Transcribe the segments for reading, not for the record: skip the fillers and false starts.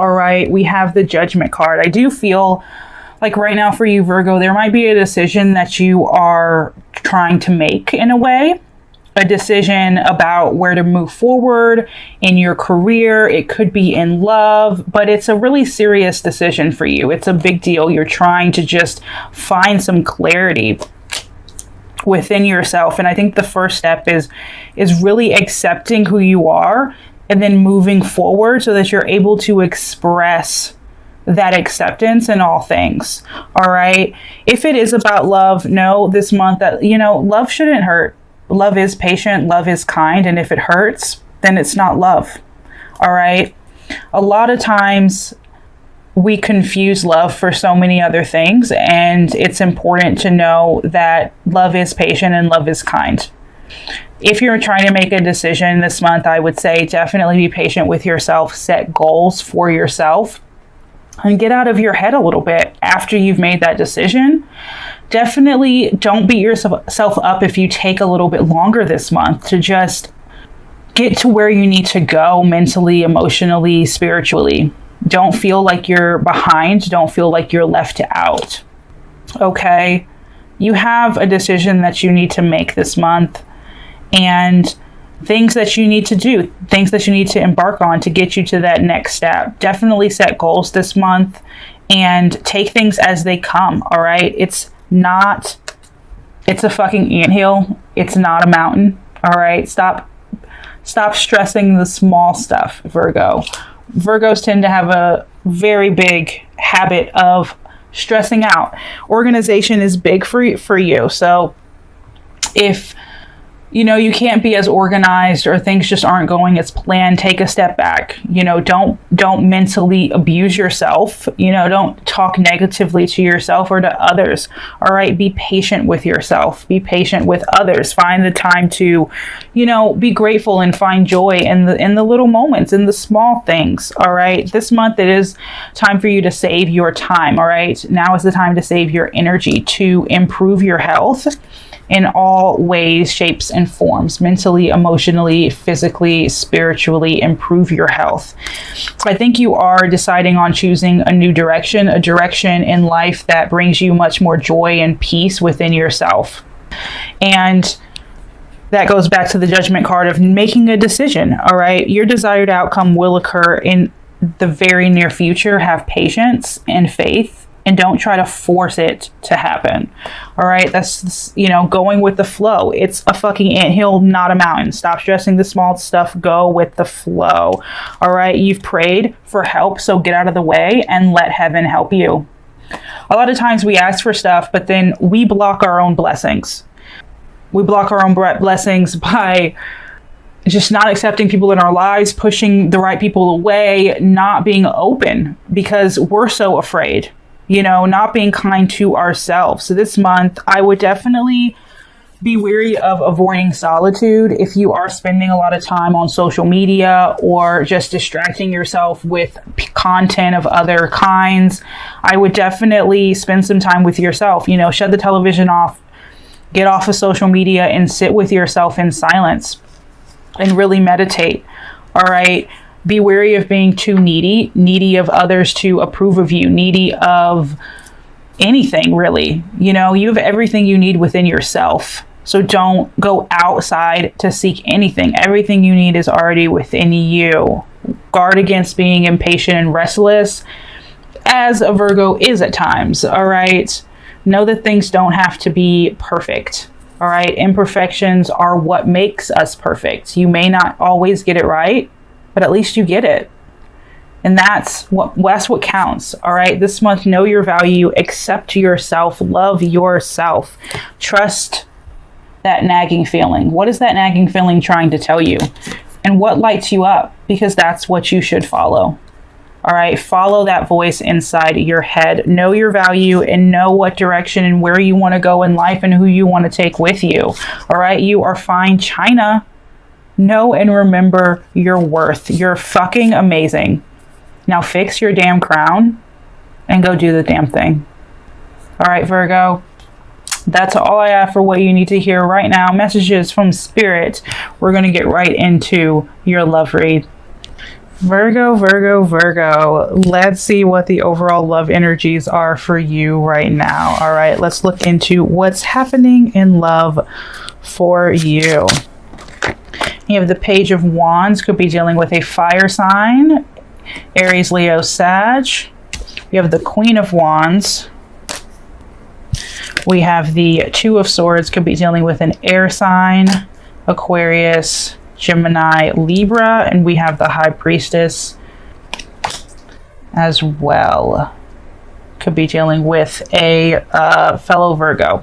All right, we have the Judgment card. I do feel like right now for you, Virgo, there might be a decision that you are trying to make in a way. A decision about where to move forward in your career. It could be in love, but it's a really serious decision for you. It's a big deal. You're trying to just find some clarity within yourself. And I think the first step is really accepting who you are and then moving forward so that you're able to express that acceptance in all things. All right. If it is about love, know this month that, love shouldn't hurt. Love is patient, love is kind, and if it hurts, then it's not love. All right? A lot of times we confuse love for so many other things, and it's important to know that love is patient and love is kind. If you're trying to make a decision this month, I would say definitely be patient with yourself, set goals for yourself, and get out of your head a little bit after you've made that decision. Definitely don't beat yourself up if you take a little bit longer this month to just get to where you need to go mentally, emotionally, spiritually. Don't feel like you're behind. Don't feel like you're left out. Okay? You have a decision that you need to make this month and things that you need to do, things that you need to embark on to get you to that next step. Definitely set goals this month and take things as they come. All right? It's a fucking anthill. It's not a mountain. All right. Stop stressing the small stuff, Virgo. Virgos tend to have a very big habit of stressing out. Organization is big for you. So if you can't be as organized or things just aren't going as planned, take a step back. Don't mentally abuse yourself. Don't talk negatively to yourself or to others. All right. Be patient with yourself. Be patient with others. Find the time to, be grateful and find joy in the little moments, in the small things. All right. This month it is time for you to save your time. All right. Now is the time to save your energy to improve your health in all ways, shapes, and forms, mentally, emotionally, physically, spiritually, improve your health. I think you are deciding on choosing a new direction, a direction in life that brings you much more joy and peace within yourself. And that goes back to the Judgment card of making a decision, all right? Your desired outcome will occur in the very near future. Have patience and faith. And don't try to force it to happen. All right. That's, going with the flow. It's a fucking anthill, not a mountain. Stop stressing the small stuff. Go with the flow. All right. You've prayed for help. So get out of the way and let heaven help you. A lot of times we ask for stuff, but then we block our own blessings. We block our own blessings by just not accepting people in our lives, pushing the right people away, not being open because we're so afraid. Not being kind to ourselves. So this month, I would definitely be wary of avoiding solitude. If you are spending a lot of time on social media or just distracting yourself with content of other kinds, I would definitely spend some time with yourself. Shut the television off, get off of social media and sit with yourself in silence and really meditate. All right. Be wary of being too needy of others to approve of you, needy of anything, really. You have everything you need within yourself. So don't go outside to seek anything. Everything you need is already within you. Guard against being impatient and restless, as a Virgo is at times. All right. Know that things don't have to be perfect. All right. Imperfections are what makes us perfect. You may not always get it right, but at least you get it. And that's what counts. All right. This month, know your value, accept yourself, love yourself, trust that nagging feeling. What is that nagging feeling trying to tell you? And what lights you up? Because that's what you should follow. All right. Follow that voice inside your head. Know your value and know what direction and where you want to go in life and who you want to take with you. All right. You are fine, China. Know and remember your worth. You're fucking amazing. Now fix your damn crown and go do the damn thing. All right, Virgo. That's all I have for what you need to hear right now. Messages from Spirit. We're going to get right into your love read. Virgo, Virgo, Virgo. Let's see what the overall love energies are for you right now. All right, let's look into what's happening in love for you. You have the Page of Wands, could be dealing with a fire sign, Aries, Leo, Sag. You have the Queen of Wands. We have the Two of Swords, could be dealing with an air sign, Aquarius, Gemini, Libra, and we have the High Priestess as well. Could be dealing with a fellow Virgo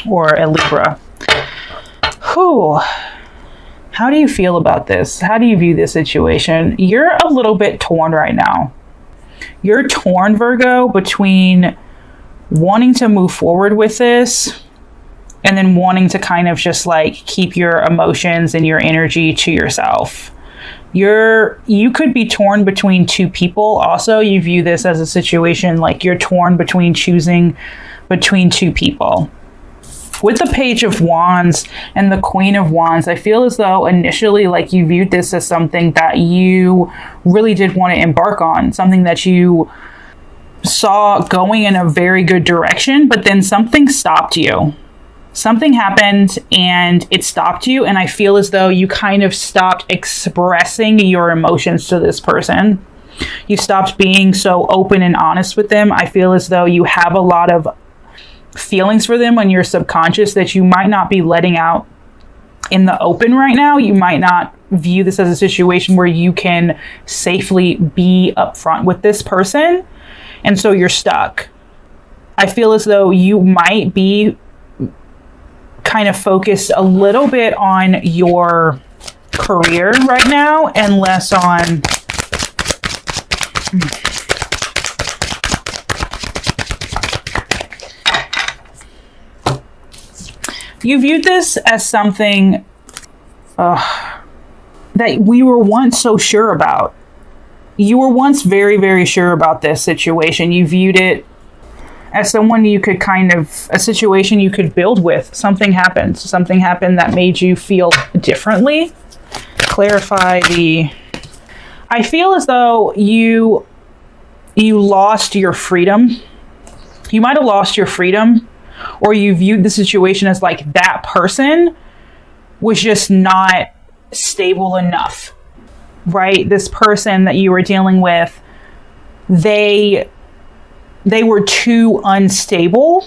or a Libra. Whew. How do you feel about this? How do you view this situation? You're a little bit torn right now. You're torn, Virgo, between wanting to move forward with this and then wanting to kind of just like keep your emotions and your energy to yourself. You could be torn between two people. Also, you view this as a situation like you're torn between choosing between two people. With the Page of Wands and the Queen of Wands, I feel as though initially like you viewed this as something that you really did want to embark on, something that you saw going in a very good direction, but then something stopped you. Something happened and it stopped you, and I feel as though you kind of stopped expressing your emotions to this person. You stopped being so open and honest with them. I feel as though you have a lot of feelings for them on your subconscious that you might not be letting out in the open right now. You might not view this as a situation where you can safely be upfront with this person, and so you're stuck. I feel as though you might be kind of focused a little bit on your career right now and less on you viewed this as something that we were once so sure about. You were once very, very sure about this situation. You viewed it as someone you could a situation you could build with. Something happened that made you feel differently. Clarify I feel as though you lost your freedom. You might have lost your freedom, or you viewed the situation as like that person was just not stable enough, right? This person that you were dealing with, they were too unstable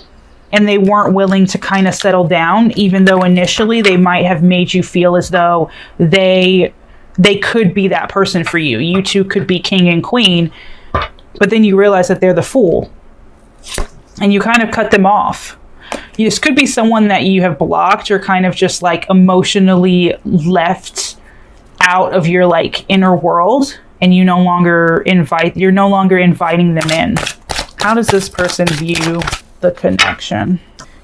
and they weren't willing to kind of settle down, even though initially they might have made you feel as though they could be that person for you. You two could be king and queen, but then you realize that they're the fool and you kind of cut them off. This could be someone that you have blocked or kind of just like emotionally left out of your like inner world, and you're no longer inviting them in. How does this person view the connection?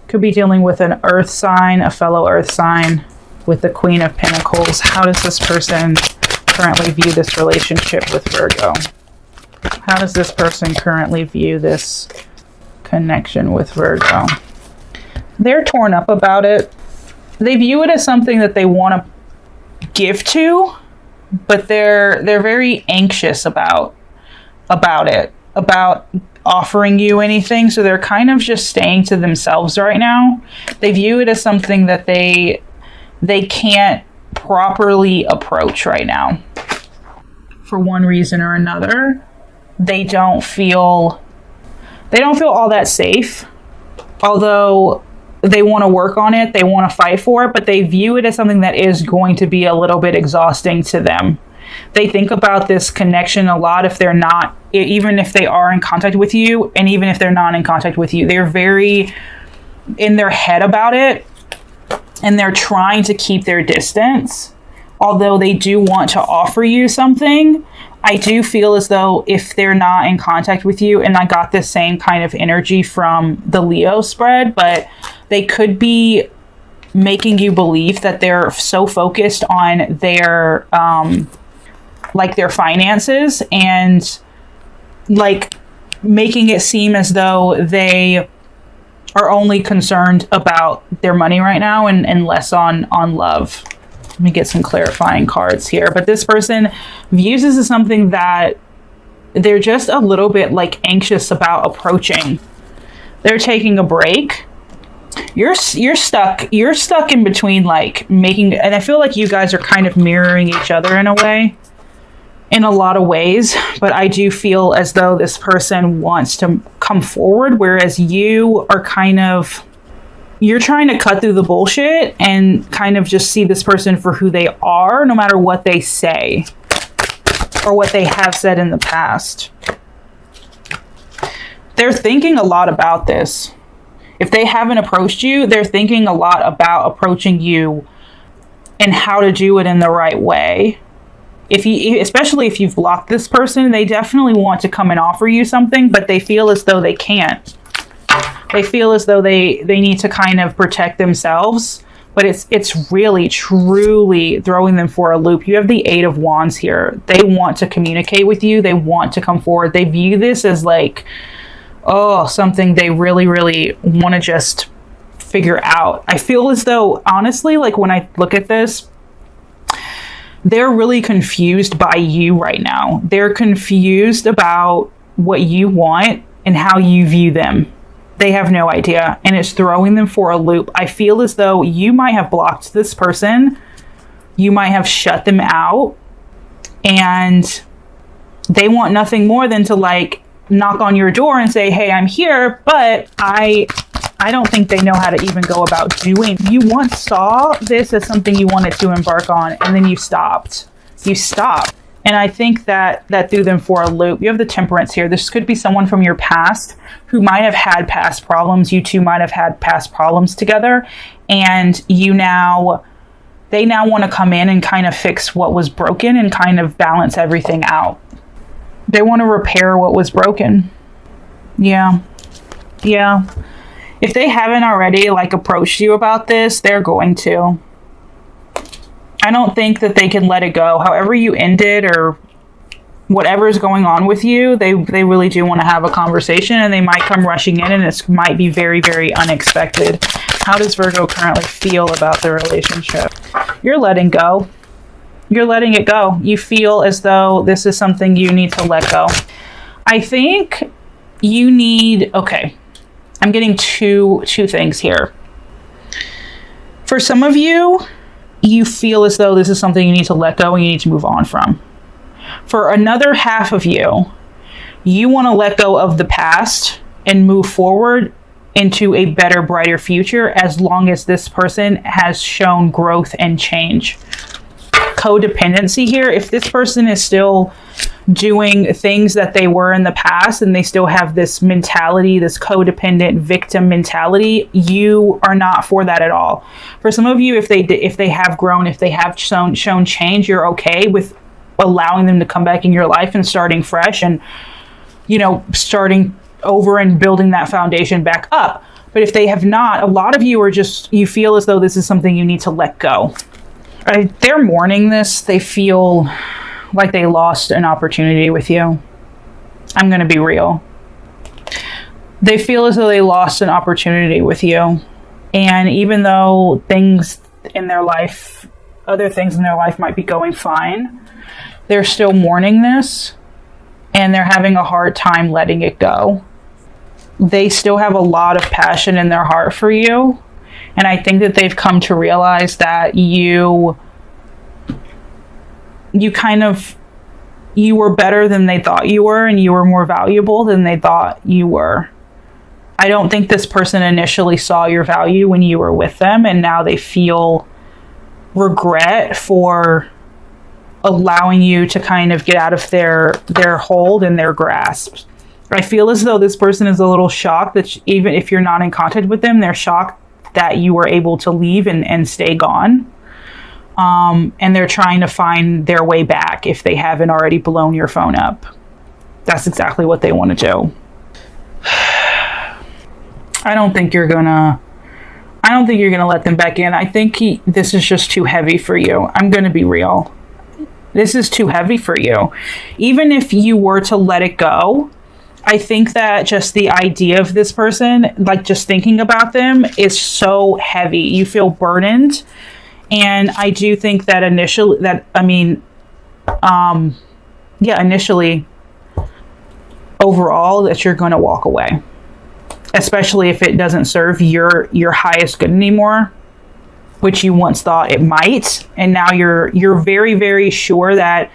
Could be dealing with an earth sign, a fellow earth sign with the Queen of Pentacles. How does this person currently view this relationship with Virgo? How does this person currently view this connection with Virgo? They're torn up about it. They view it as something that they want to give to, but they're very anxious about it, about offering you anything. So they're kind of just staying to themselves right now. They view it as something that they can't properly approach right now. For one reason or another, they don't feel all that safe. Although they want to work on it, they want to fight for it, but they view it as something that is going to be a little bit exhausting to them. They think about this connection a lot even if they are in contact with you, and even if they're not in contact with you. They're very in their head about it, and they're trying to keep their distance. Although they do want to offer you something, I do feel as though if they're not in contact with you, and I got this same kind of energy from the Leo spread, but they could be making you believe that they're so focused on their their finances, and like making it seem as though they are only concerned about their money right now and less on love. Let me get some clarifying cards here. But this person views this as something that they're just a little bit like anxious about approaching. They're taking a break. You're stuck in between, like making, and I feel like you guys are kind of mirroring each other in a way, in a lot of ways, but I do feel as though this person wants to come forward, whereas you are kind of, you're trying to cut through the bullshit and kind of just see this person for who they are, no matter what they say or what they have said in the past. They're thinking a lot about this. If they haven't approached you, they're thinking a lot about approaching you and how to do it in the right way. Especially if you've blocked this person, they definitely want to come and offer you something, but they feel as though they can't. They feel as though they need to kind of protect themselves, but it's really, truly throwing them for a loop. You have the Eight of Wands here. They want to communicate with you. They want to come forward. They view this as like, oh, something they really, really want to just figure out. I feel as though, honestly, like when I look at this, they're really confused by you right now. They're confused about what you want and how you view them. They have no idea, and it's throwing them for a loop. I feel as though you might have blocked this person. You might have shut them out, and they want nothing more than to like knock on your door and say, hey, I'm here, but I don't think they know how to even go about doing. You once saw this as something you wanted to embark on, and then you stopped. And I think that threw them for a loop. You have the Temperance here. This could be someone from your past who might have had past problems. You two might have had past problems together, and they now want to come in and kind of fix what was broken and kind of balance everything out. They want to repair what was broken. Yeah. If they haven't already like approached you about this, they're going to. I don't think that they can let it go. However you ended or whatever is going on with you, they really do want to have a conversation, and they might come rushing in, and it might be very, very unexpected. How does Virgo currently feel about the relationship? You're letting go. You're letting it go. You feel as though this is something you need to let go. I think you need, okay, I'm getting two things here. For some of you, you feel as though this is something you need to let go and you need to move on from. For another half of you, you want to let go of the past and move forward into a better, brighter future, as long as this person has shown growth and change. Codependency here. If this person is still doing things that they were in the past and they still have this mentality, this codependent victim mentality, you are not for that at all. For some of you, if they have grown, if they have shown change, you're okay with allowing them to come back in your life and starting fresh and, you know, starting over and building that foundation back up. But if they have not, a lot of you are just, you feel as though this is something you need to let go. They're mourning this. They feel like they lost an opportunity with you. I'm going to be real. They feel as though they lost an opportunity with you. And even though things in their life, other things in their life might be going fine, they're still mourning this, and they're having a hard time letting it go. They still have a lot of passion in their heart for you. And I think that they've come to realize that you were better than they thought you were, and you were more valuable than they thought you were. I don't think this person initially saw your value when you were with them, and now they feel regret for allowing you to kind of get out of their hold and their grasp. I feel as though this person is a little shocked that even if you're not in contact with them, they're shocked that you were able to leave and stay gone. And they're trying to find their way back if they haven't already blown your phone up. That's exactly what they want to do. I don't think you're gonna let them back in. I think this is just too heavy for you. I'm gonna be real. This is too heavy for you. Even if you were to let it go, I think that just the idea of this person, like just thinking about them, is so heavy. You feel burdened, And I do think that initially, overall, that you're going to walk away, especially if it doesn't serve your highest good anymore, which you once thought it might, and now you're very, very sure that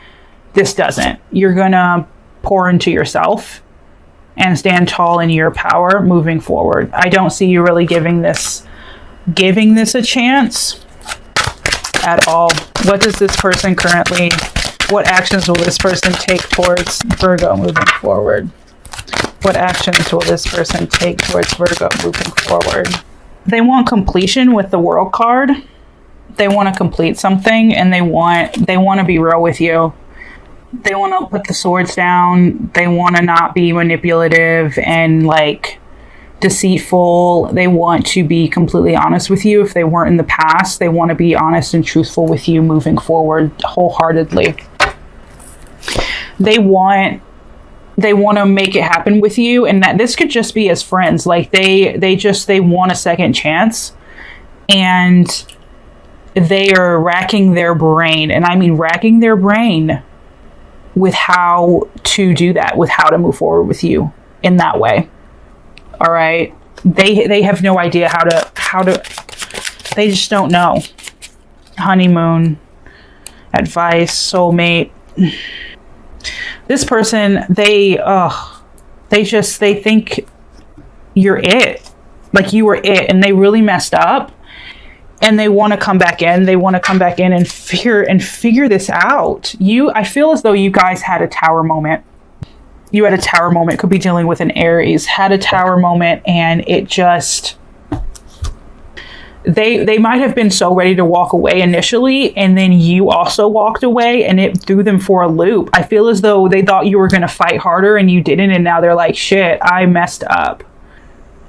this doesn't. You're going to pour into yourself and stand tall in your power moving forward. I don't see you really giving this a chance at all. What actions will this person take towards Virgo moving forward? What actions will this person take towards Virgo moving forward? They want completion with the World card. They want to complete something, and they want to be real with you. They want to put the swords down. They want to not be manipulative and like deceitful. They want to be completely honest with you. If they weren't in the past, they want to be honest and truthful with you moving forward wholeheartedly. They want to make it happen with you, and that this could just be as friends. Like they want a second chance, and they are racking their brain, and I mean racking their brain with how to do that, with how to move forward with you in that way. All right. They have no idea how to, they just don't know. Honeymoon, advice, soulmate. This person, they think you're it. Like you were it, and they really messed up. And they want to come back in. They want to come back in and figure this out. I feel as though you guys had a tower moment. You had a tower moment. Could be dealing with an Aries. Had a tower moment, and it just... They might have been so ready to walk away initially, and then you also walked away, and it threw them for a loop. I feel as though they thought you were going to fight harder, and you didn't, and now they're like, shit, I messed up.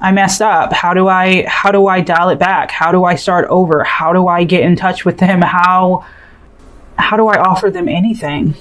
How do I dial it back? How do I start over? How do I get in touch with them? How do I offer them anything?